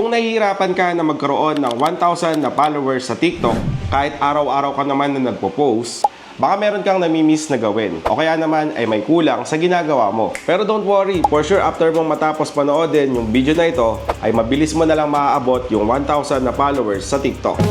Kung nahihirapan ka na magkaroon ng 1,000 na followers sa TikTok, kahit araw-araw ka naman na nagpo-post, baka meron kang namimiss na gawin o kaya naman ay may kulang sa ginagawa mo. Pero don't worry, for sure after mong matapos panoodin yung video na ito, ay mabilis mo na lang maaabot yung 1,000 na followers sa TikTok.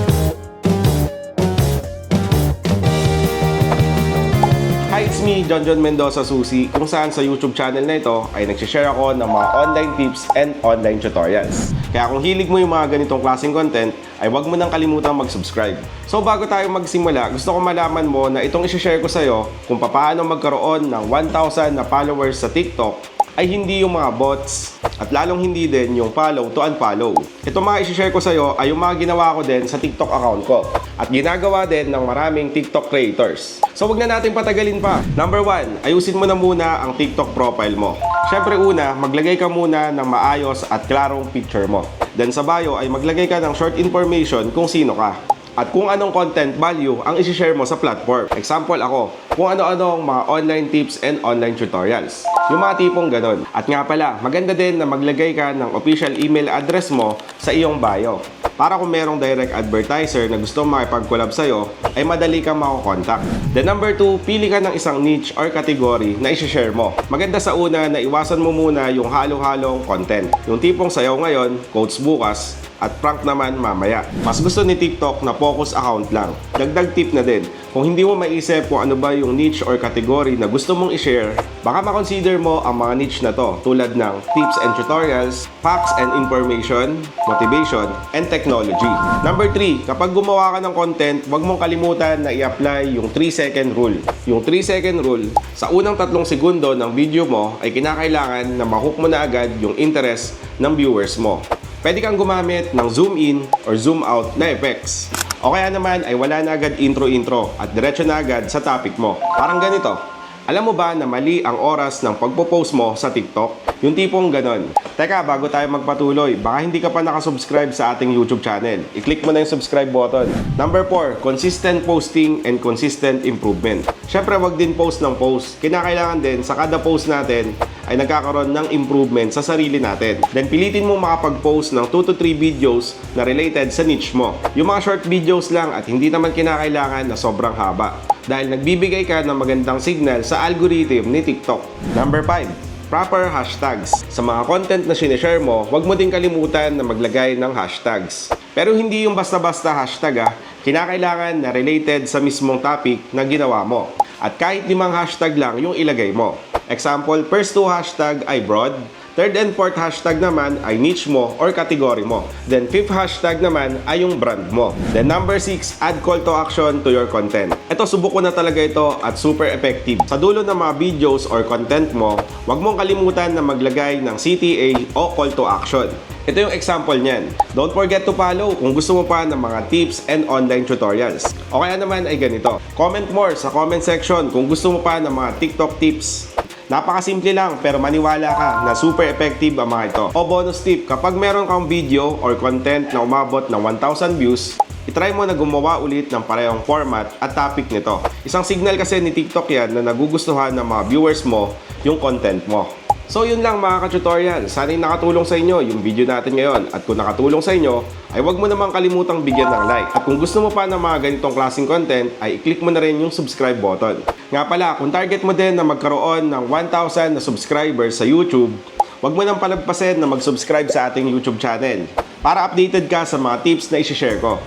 Hi, it's me, John Mendoza Susi, kung saan sa YouTube channel na ito ay nagsishare ako ng mga online tips and online tutorials. Kaya kung hilig mo yung mga ganitong klaseng content, ay huwag mo nang kalimutang mag-subscribe. So bago tayo magsimula, gusto ko malaman mo na itong isishare ko sa'yo kung paano magkaroon ng 1,000 na followers sa TikTok ay hindi yung mga bots at lalong hindi din yung follow to unfollow. Itong mga isishare ko sa'yo ay yung mga ginawa ko din sa TikTok account ko at ginagawa din ng maraming TikTok creators. So wag na natin patagalin pa. Number 1, ayusin mo na muna ang TikTok profile mo. Syempre una, maglagay ka muna ng maayos at klarong picture mo. Then sa bio ay maglagay ka ng short information kung sino ka at kung anong content value ang isishare mo sa platform. Example ako, kung ano-anong mga online tips and online tutorials. Yung mga tipong ganon. At nga pala, maganda din na maglagay ka ng official email address mo sa iyong bio. Para kung merong direct advertiser na gusto makipag-collab sa'yo, ay madali kang makokontak. Then number 2, pili ka ng isang niche or category na isishare mo. Maganda sa una na iwasan mo muna yung halo-halong content. Yung tipong sayaw ngayon, quotes bukas, at prank naman mamaya. Mas gusto ni TikTok na focus account lang. Dagdag tip na din, kung hindi mo maisip kung ano ba yung niche or category na gusto mong i-share, baka makonsider mo ang mga niche na to tulad ng tips and tutorials, facts and information, motivation, and technology. Number 3, kapag gumawa ka ng content, huwag mong kalimutan na i-apply yung 3-second rule. Yung 3-second rule, sa unang 3 segundo ng video mo ay kinakailangan na ma-hook mo na agad yung interest ng viewers mo. Pwede kang gumamit ng zoom in or zoom out na effects. O kaya naman ay wala na agad intro-intro at diretso na agad sa topic mo. Parang ganito. Alam mo ba na mali ang oras ng pagpo-post mo sa TikTok? Yung tipong ganon. Teka, bago tayo magpatuloy, baka hindi ka pa nakasubscribe sa ating YouTube channel. I-click mo na yung subscribe button. Number 4, consistent posting and consistent improvement. Syempre, wag din post ng post. Kinakailangan din sa kada post natin ay nagkakaroon ng improvement sa sarili natin. Then pilitin mo makapag-post ng 2 to 3 videos na related sa niche mo. Yung mga short videos lang at hindi naman kinakailangan na sobrang haba. Dahil nagbibigay ka ng magandang signal sa algorithm ni TikTok. Number 5, proper hashtags. Sa mga content na sinishare mo, huwag mo din kalimutan na maglagay ng hashtags. Pero hindi yung basta-basta hashtag kinakailangan na related sa mismong topic na ginawa mo. At kahit 5 hashtag lang yung ilagay mo. Example, first 2 hashtag ay broad, third and fourth hashtag naman ay niche mo or category mo. Then fifth hashtag naman ay yung brand mo. Then number 6, add call to action to your content. Ito, subok ko na talaga ito at super effective. Sa dulo ng mga videos or content mo, huwag mong kalimutan na maglagay ng CTA o call to action. Ito yung example niyan. Don't forget to follow kung gusto mo pa ng mga tips and online tutorials. O kaya naman ay ganito. Comment more sa comment section kung gusto mo pa ng mga TikTok tips. Napakasimple lang pero maniwala ka na super effective ang mga ito. O bonus tip, kapag meron kang video or content na umabot ng 1,000 views, itry mo na gumawa ulit ng parehong format at topic nito. Isang signal kasi ni TikTok yan na nagugustuhan ng mga viewers mo yung content mo. So yun lang mga ka-tutorial, sana'y nakatulong sa inyo yung video natin ngayon. At kung nakatulong sa inyo, ay huwag mo namang kalimutang bigyan ng like. At kung gusto mo pa ng mga ganitong klaseng content, ay i-click mo na rin yung subscribe button. Nga pala, kung target mo din na magkaroon ng 1,000 na subscribers sa YouTube, huwag mo nang palagpasin na mag-subscribe sa ating YouTube channel para updated ka sa mga tips na i-share ko.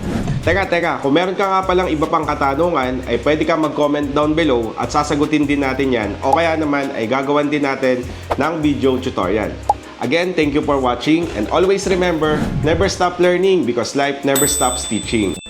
Teka, kung meron ka nga palang iba pang katanungan, ay pwede ka mag-comment down below at sasagutin din natin yan o kaya naman ay gagawan din natin ng video tutorial. Again, thank you for watching and always remember, never stop learning because life never stops teaching.